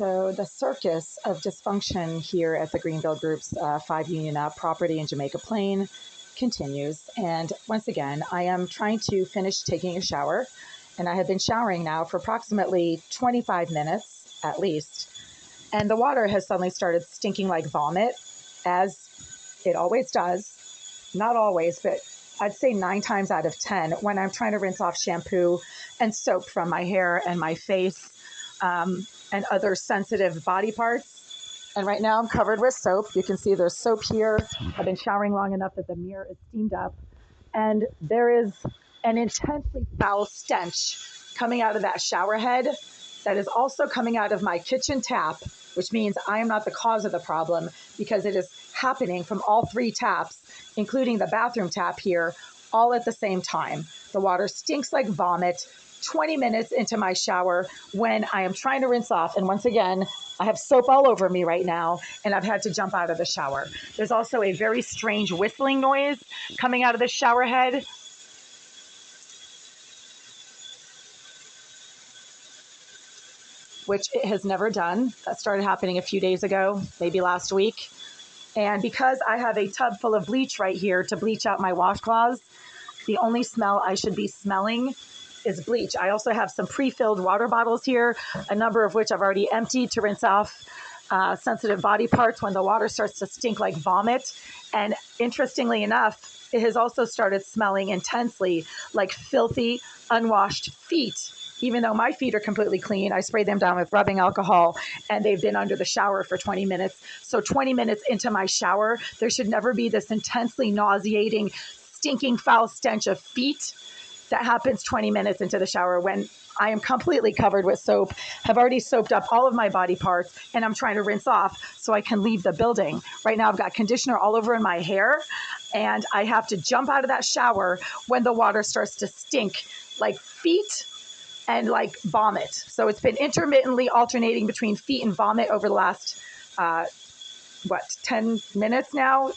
So the circus of dysfunction here at the Greenville Group's 5 Union Ave property in Jamaica Plain continues. And once again, I am trying to finish taking a shower, and I have been showering now for approximately 25 minutes at least. And the water has suddenly started stinking like vomit, as it always does. Not always, but I'd say 9 times out of 10 when I'm trying to rinse off shampoo and soap from my hair and my face. And other sensitive body parts. And right now I'm covered with soap. You can see there's soap here. I've been showering long enough that the mirror is steamed up. And there is an intensely foul stench coming out of that shower head that is also coming out of my kitchen tap, which means I am not the cause of the problem because it is happening from all 3 taps, including the bathroom tap here, all at the same time. The water stinks like vomit 20 minutes into my shower when I am trying to rinse off. And once again, I have soap all over me right now, and I've had to jump out of the shower. There's also a very strange whistling noise coming out of the shower head. Which it has never done. That started happening a few days ago, maybe last week. And because I have a tub full of bleach right here to bleach out my washcloths, the only smell I should be smelling is bleach. I also have some pre-filled water bottles here, a number of which I've already emptied to rinse off sensitive body parts when the water starts to stink like vomit. And interestingly enough, it has also started smelling intensely like filthy, unwashed feet. Even though my feet are completely clean, I sprayed them down with rubbing alcohol and they've been under the shower for 20 minutes. So 20 minutes into my shower, there should never be this intensely nauseating, stinking, foul stench of feet that happens 20 minutes into the shower when I am completely covered with soap, have already soaped up all of my body parts, and I'm trying to rinse off so I can leave the building. Right now I've got conditioner all over in my hair, and I have to jump out of that shower when the water starts to stink like feet and like vomit. So it's been intermittently alternating between feet and vomit over the last, 10 minutes now.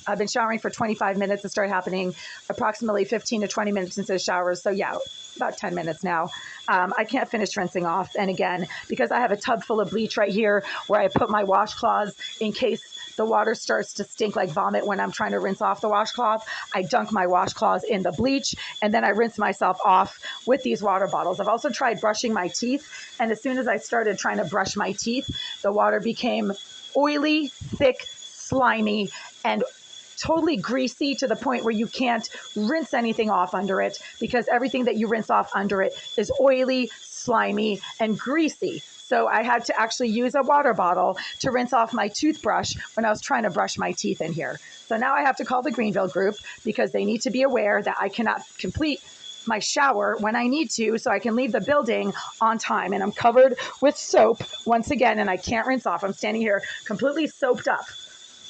I've been showering for 25 minutes. It started happening approximately 15 to 20 minutes into the shower. So yeah, about 10 minutes now. I can't finish rinsing off. And again, because I have a tub full of bleach right here where I put my washcloths in case the water starts to stink like vomit when I'm trying to rinse off the washcloth, I dunk my washcloths in the bleach and then I rinse myself off with these water bottles. I've also tried brushing my teeth. And as soon as I started trying to brush my teeth, the water became oily, thick, slimy, and totally greasy to the point where you can't rinse anything off under it because everything that you rinse off under it is oily, slimy, and greasy. So I had to actually use a water bottle to rinse off my toothbrush when I was trying to brush my teeth in here. So now I have to call the Greenville Group because they need to be aware that I cannot complete my shower when I need to so I can leave the building on time. And I'm covered with soap once again, and I can't rinse off. I'm standing here completely soaped up.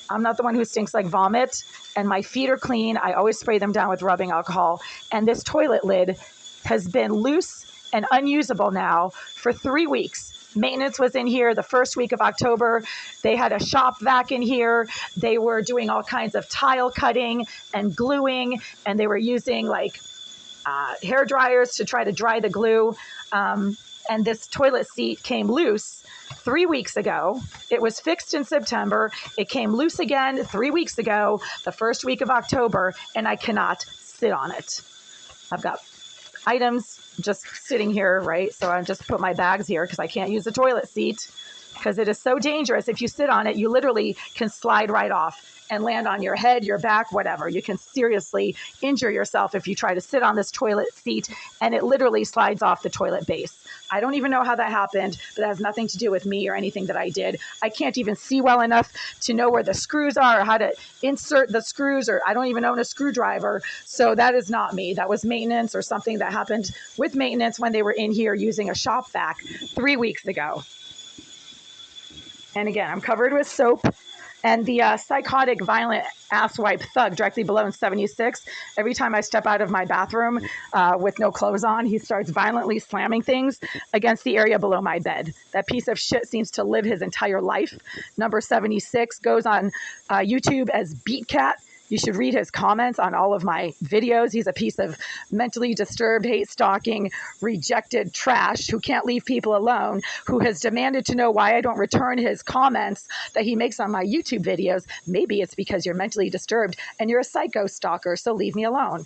I'm not the one who stinks like vomit, and my feet are clean. I always spray them down with rubbing alcohol. And this toilet lid has been loose and unusable now for 3 weeks. Maintenance was in here the first week of October. They had a shop vac in here. They were doing all kinds of tile cutting and gluing, and they were using like hair dryers to try to dry the glue. And this toilet seat came loose 3 weeks ago. It was fixed in September. It came loose again 3 weeks ago, the first week of October, and I cannot sit on it. I've got items just sitting here, right? So I just put my bags here because I can't use the toilet seat because it is so dangerous. If you sit on it, you literally can slide right off and land on your head, your back, whatever. You can seriously injure yourself if you try to sit on this toilet seat, and it literally slides off the toilet base. I don't even know how that happened, but that has nothing to do with me or anything that I did. I can't even see well enough to know where the screws are or how to insert the screws, or I don't even own a screwdriver. So that is not me. That was maintenance or something that happened with maintenance when they were in here using a shop vac 3 weeks ago. And again, I'm covered with soap. And the psychotic, violent asswipe thug directly below in 76, every time I step out of my bathroom with no clothes on, he starts violently slamming things against the area below my bed. That piece of shit seems to live his entire life. Number 76 goes on YouTube as Beat Cat. You should read his comments on all of my videos. He's a piece of mentally disturbed, hate-stalking, rejected trash who can't leave people alone, who has demanded to know why I don't return his comments that he makes on my YouTube videos. Maybe it's because you're mentally disturbed and you're a psycho stalker, so leave me alone.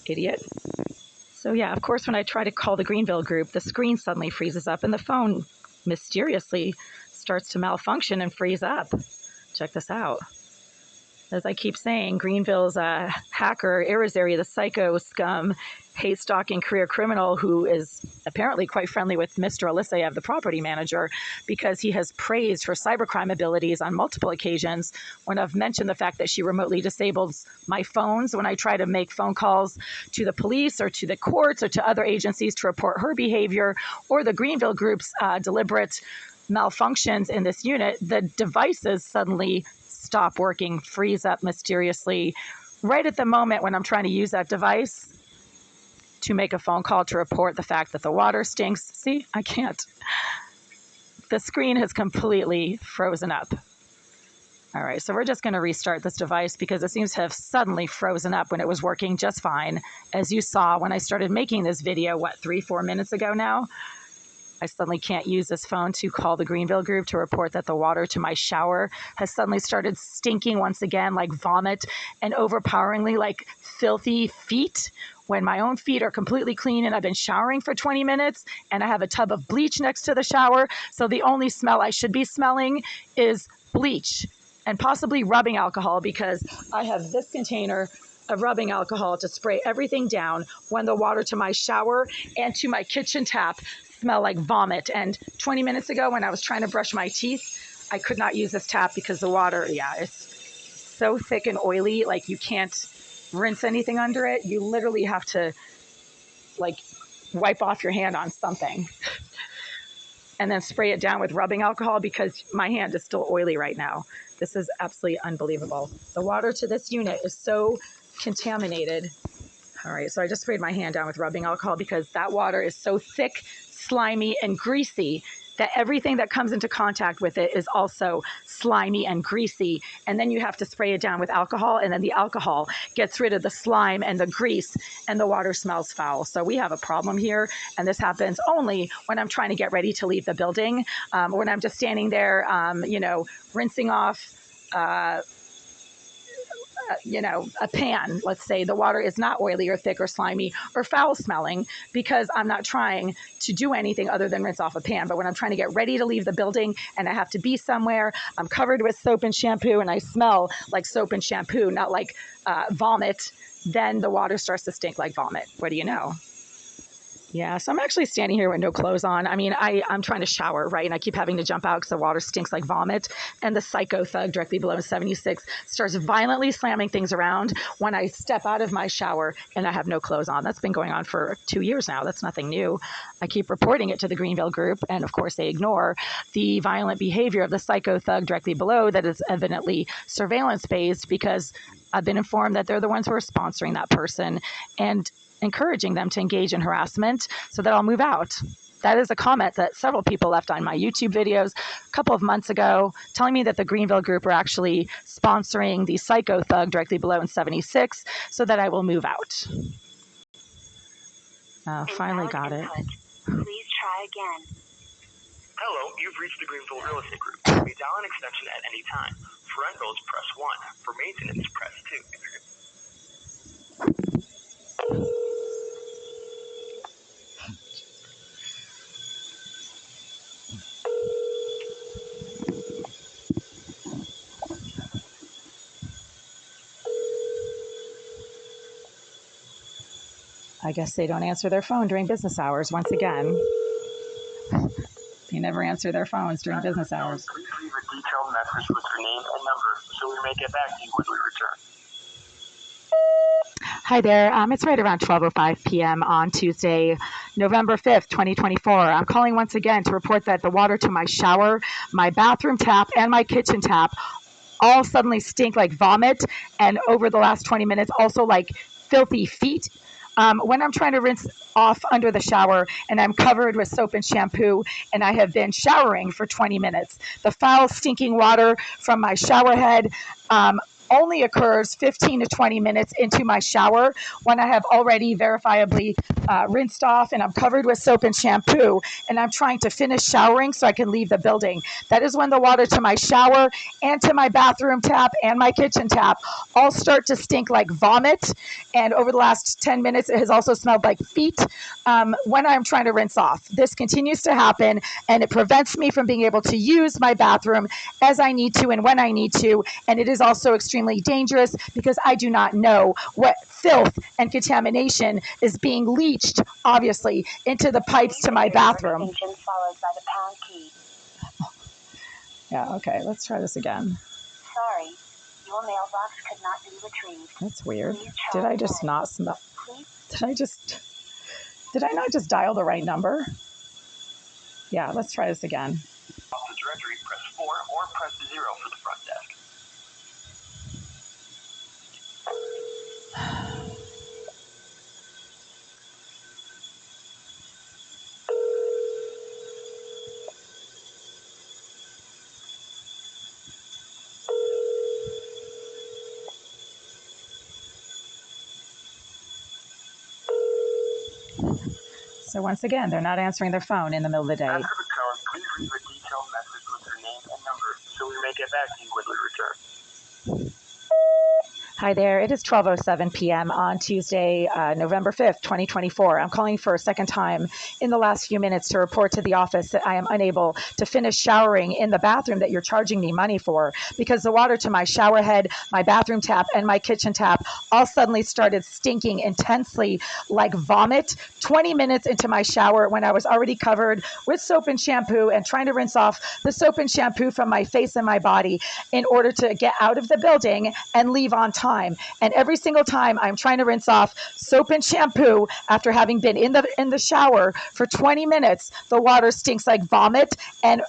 Idiot. So yeah, of course, when I try to call the Greenville group, the screen suddenly freezes up and the phone mysteriously starts to malfunction and freeze up. Check this out. As I keep saying, Greenville's a hacker, Irizarry, the psycho scum, hate-stalking career criminal who is apparently quite friendly with Mr. Eliseyev, the property manager, because he has praised her cybercrime abilities on multiple occasions when I've mentioned the fact that she remotely disables my phones when I try to make phone calls to the police or to the courts or to other agencies to report her behavior or the Greenville group's deliberate malfunctions in this unit. The devices suddenly stop working, freeze up mysteriously right at the moment when I'm trying to use that device to make a phone call to report the fact that the water stinks. See, I can't. The screen has completely frozen up. All right, so we're just going to restart this device because it seems to have suddenly frozen up when it was working just fine. As you saw when I started making this video, 3-4 minutes ago now, I suddenly can't use this phone to call the Greenville group to report that the water to my shower has suddenly started stinking once again like vomit and overpoweringly like filthy feet when my own feet are completely clean and I've been showering for 20 minutes and I have a tub of bleach next to the shower. So the only smell I should be smelling is bleach and possibly rubbing alcohol because I have this container of rubbing alcohol to spray everything down when the water to my shower and to my kitchen tap smell like vomit. And 20 minutes ago when I was trying to brush my teeth, I could not use this tap because the water, it's so thick and oily, like you can't rinse anything under it. You literally have to like wipe off your hand on something and then spray it down with rubbing alcohol because my hand is still oily right now. This is absolutely unbelievable. The water to this unit is so contaminated. All right, so I just sprayed my hand down with rubbing alcohol because that water is so thick, slimy, and greasy that everything that comes into contact with it is also slimy and greasy. And then you have to spray it down with alcohol, and then the alcohol gets rid of the slime and the grease, and the water smells foul. So we have a problem here, and this happens only when I'm trying to get ready to leave the building, when I'm just standing there, rinsing off a pan. Let's say the water is not oily or thick or slimy or foul smelling because I'm not trying to do anything other than rinse off a pan. But when I'm trying to get ready to leave the building and I have to be somewhere, I'm covered with soap and shampoo and I smell like soap and shampoo, not like vomit, then the water starts to stink like vomit. What do you know? Yeah, so I'm actually standing here with no clothes on. I mean, I'm trying to shower, right? And I keep having to jump out because the water stinks like vomit. And the psycho thug directly below 76 starts violently slamming things around when I step out of my shower and I have no clothes on. That's been going on for 2 years now. That's nothing new. I keep reporting it to the Greenville group. And of course, they ignore the violent behavior of the psycho thug directly below that is evidently surveillance-based because I've been informed that they're the ones who are sponsoring that person and encouraging them to engage in harassment so that I'll move out. That is a comment that several people left on my YouTube videos a couple of months ago, telling me that the Greenville group are actually sponsoring the psycho thug directly below in 76 so that I will move out. Finally got it. Please try again. Hello, you've reached the Greenville Real Estate Group. You may dial an extension at any time. For rentals, press 1. For maintenance, press 2. I guess they don't answer their phone during business hours once again. They never answer their phones during business hours. Please leave a detailed message with your name and number so we may get back to you when we return. Hi there. It's right around 12:05 p.m. on Tuesday, November 5th, 2024. I'm calling once again to report that the water to my shower, my bathroom tap, and my kitchen tap all suddenly stink like vomit, and over the last 20 minutes also like filthy feet. When I'm trying to rinse off under the shower and I'm covered with soap and shampoo and I have been showering for 20 minutes, the foul, stinking water from my shower head only occurs 15 to 20 minutes into my shower when I have already verifiably rinsed off and I'm covered with soap and shampoo and I'm trying to finish showering so I can leave the building. That is when the water to my shower and to my bathroom tap and my kitchen tap all start to stink like vomit. And over the last 10 minutes, it has also smelled like feet when I'm trying to rinse off. This continues to happen and it prevents me from being able to use my bathroom as I need to and when I need to. And it is also extremely dangerous because I do not know what filth and contamination is being leached, obviously, into the pipes to my bathroom. Followed by the pound key. Yeah, okay, let's try this again. Sorry, your mailbox could not be retrieved. That's weird. Please try Did I just again. not smell? Please. Did I not just dial the right number? Yeah, let's try this again. Off the directory, press 4 or press 0 for the front desk. So once again, they're not answering their phone in the middle of the day. After the tone, please leave a detailed message with your name and number so we may get back to you when we return. Hi there. It is 12:07 p.m. on Tuesday, November 5th, 2024. I'm calling for a second time in the last few minutes to report to the office that I am unable to finish showering in the bathroom that you're charging me money for because the water to my shower head, my bathroom tap, and my kitchen tap all suddenly started stinking intensely like vomit 20 minutes into my shower when I was already covered with soap and shampoo and trying to rinse off the soap and shampoo from my face and my body in order to get out of the building and leave on time. And every single time I'm trying to rinse off soap and shampoo after having been in the shower for 20 minutes, the water stinks like vomit. And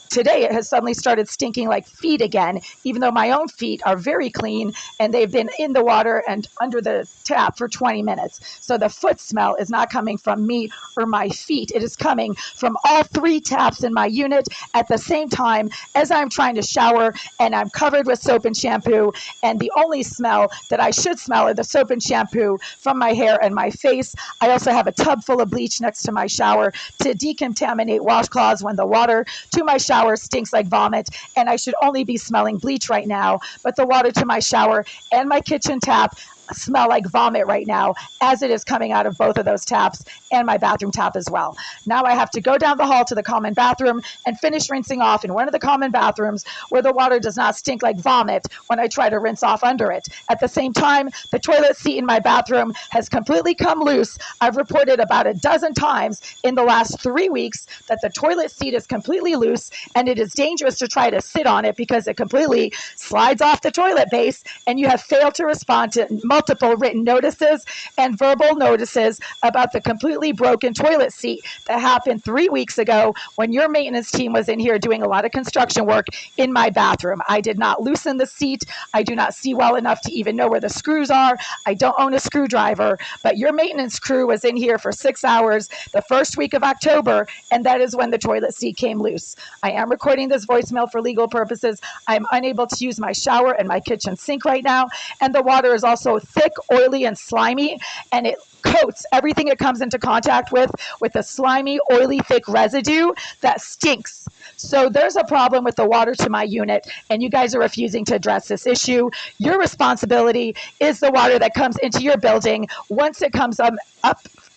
today it has suddenly started stinking like feet again, even though my own feet are very clean and they've been in the water and under the tap for 20 minutes. So the foot smell is not coming from me or my feet. It is coming from all three taps in my unit at the same time as I'm trying to shower and I'm covered with soap and shampoo. And the only smell that I should smell are the soap and shampoo from my hair and my face. I also have a tub full of bleach next to my shower to decontaminate washcloths when the water to my shower stinks like vomit, and I should only be smelling bleach right now, but the water to my shower and my kitchen tap smell like vomit right now as it is coming out of both of those taps and my bathroom tap as well. Now I have to go down the hall to the common bathroom and finish rinsing off in one of the common bathrooms where the water does not stink like vomit when I try to rinse off under it. At the same time, the toilet seat in my bathroom has completely come loose. I've reported about a dozen times in the last 3 weeks that the toilet seat is completely loose and it is dangerous to try to sit on it because it completely slides off the toilet base, and you have failed to respond to multiple written notices and verbal notices about the completely broken toilet seat that happened 3 weeks ago when your maintenance team was in here doing a lot of construction work in my bathroom. I did not loosen the seat. I do not see well enough to even know where the screws are. I don't own a screwdriver, but your maintenance crew was in here for 6 hours the first week of October, and that is when the toilet seat came loose. I am recording this voicemail for legal purposes. I am unable to use my shower and my kitchen sink right now, and the water is also thick, oily, and slimy, and it coats everything it comes into contact with a slimy, oily, thick residue that stinks. So there's a problem with the water to my unit, and you guys are refusing to address this issue. Your responsibility is the water that comes into your building once it comes up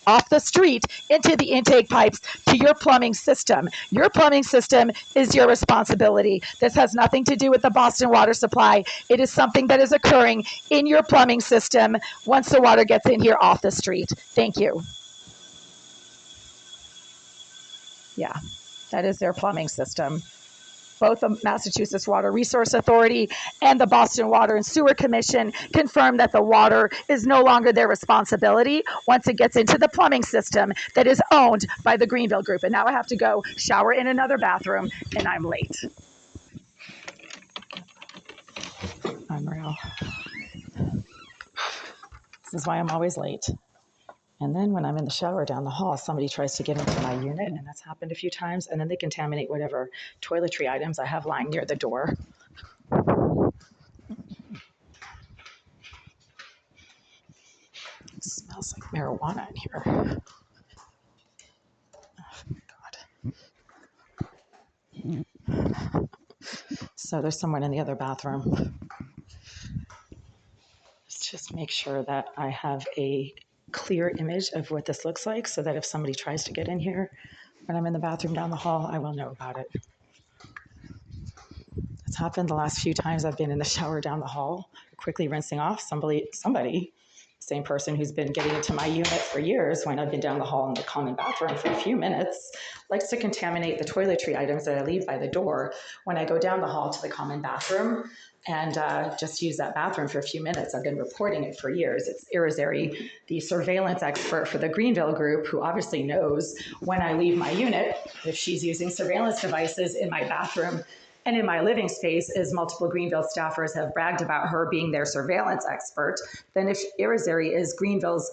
off the street into the intake pipes to your plumbing system. Your plumbing system is your responsibility. This has nothing to do with the Boston water supply. It is something that is occurring in your plumbing system once the water gets in here off the street. Thank you. Yeah, that is their plumbing system. Both the Massachusetts Water Resource Authority and the Boston Water and Sewer Commission confirmed that the water is no longer their responsibility once it gets into the plumbing system that is owned by the Greenville Group. And now I have to go shower in another bathroom, and I'm late. Unreal. This is why I'm always late. And then when I'm in the shower down the hall, somebody tries to get into my unit, and that's happened a few times, and then they contaminate whatever toiletry items I have lying near the door. It smells like marijuana in here. Oh, God. So there's someone in the other bathroom. Let's just make sure that I have a clear image of what this looks like so that if somebody tries to get in here when I'm in the bathroom down the hall, I will know about it. It's happened the last few times I've been in the shower down the hall, quickly rinsing off. Somebody, same person who's been getting into my unit for years when I've been down the hall in the common bathroom for a few minutes, likes to contaminate the toiletry items that I leave by the door when I go down the hall to the common bathroom and just use that bathroom for a few minutes. I've been reporting it for years. It's Irizarry, the surveillance expert for the Greenville group, who obviously knows when I leave my unit, if she's using surveillance devices in my bathroom and in my living space, as multiple Greenville staffers have bragged about her being their surveillance expert, then if Irizarry is Greenville's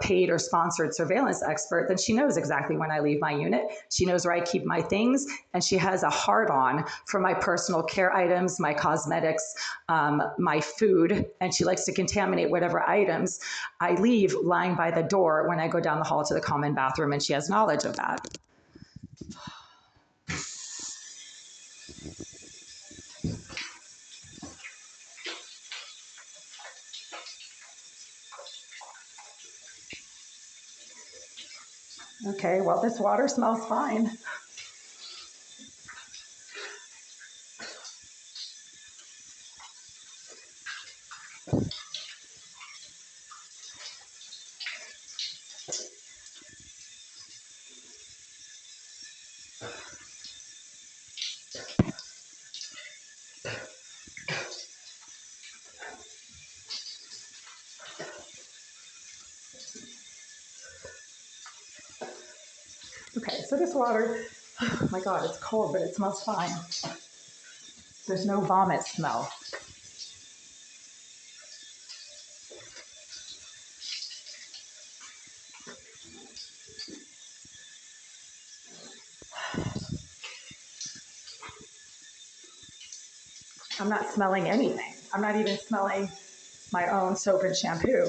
paid or sponsored surveillance expert, then she knows exactly when I leave my unit. She knows where I keep my things, and she has a hard on for my personal care items, my cosmetics, my food, and she likes to contaminate whatever items I leave lying by the door when I go down the hall to the common bathroom, and she has knowledge of that. Okay, well, this water smells fine. Okay, so this water, oh my God, it's cold, but it smells fine. There's no vomit smell. I'm not smelling anything. I'm not even smelling my own soap and shampoo.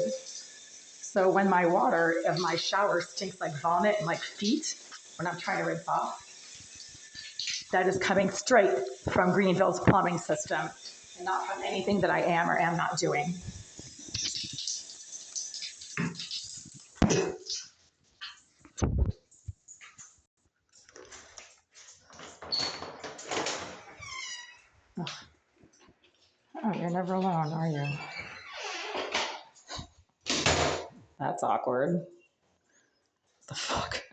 So when my water of my shower stinks like vomit and like feet when I'm trying to rinse off, that is coming straight from Greenville's plumbing system and not from anything that I am or am not doing. Oh, you're never alone, are you? That's awkward. What the fuck?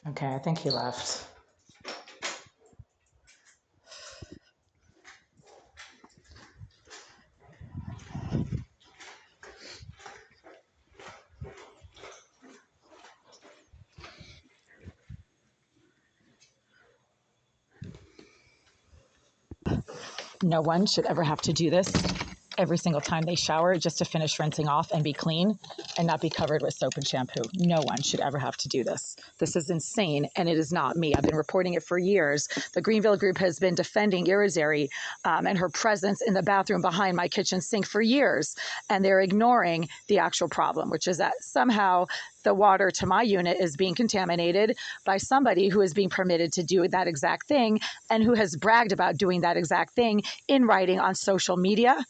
Okay, I think he left. No one should ever have to do this every single time they shower just to finish rinsing off and be clean and not be covered with soap and shampoo. No one should ever have to do this. This is insane, and it is not me. I've been reporting it for years. The Greenville group has been defending Irizarry and her presence in the bathroom behind my kitchen sink for years, and they're ignoring the actual problem, which is that somehow the water to my unit is being contaminated by somebody who is being permitted to do that exact thing and who has bragged about doing that exact thing in writing on social media.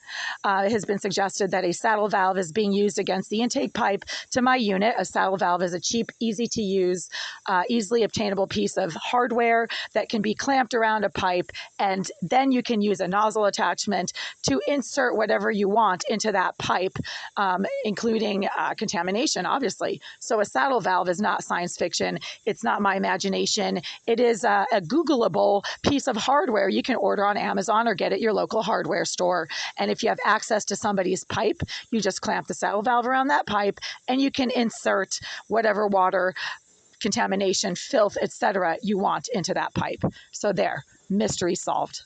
It has been suggested that a saddle valve is being used against the intake pipe to my unit. A saddle valve is a cheap, easy to use, easily obtainable piece of hardware that can be clamped around a pipe, and then you can use a nozzle attachment to insert whatever you want into that pipe, including contamination, obviously. So a saddle valve is not science fiction. It's not my imagination. It is a Googleable piece of hardware you can order on Amazon or get at your local hardware store. And if you have access to somebody's pipe, you just clamp the saddle valve around that pipe and you can insert whatever water, contamination, filth, etc. you want into that pipe. So there, mystery solved.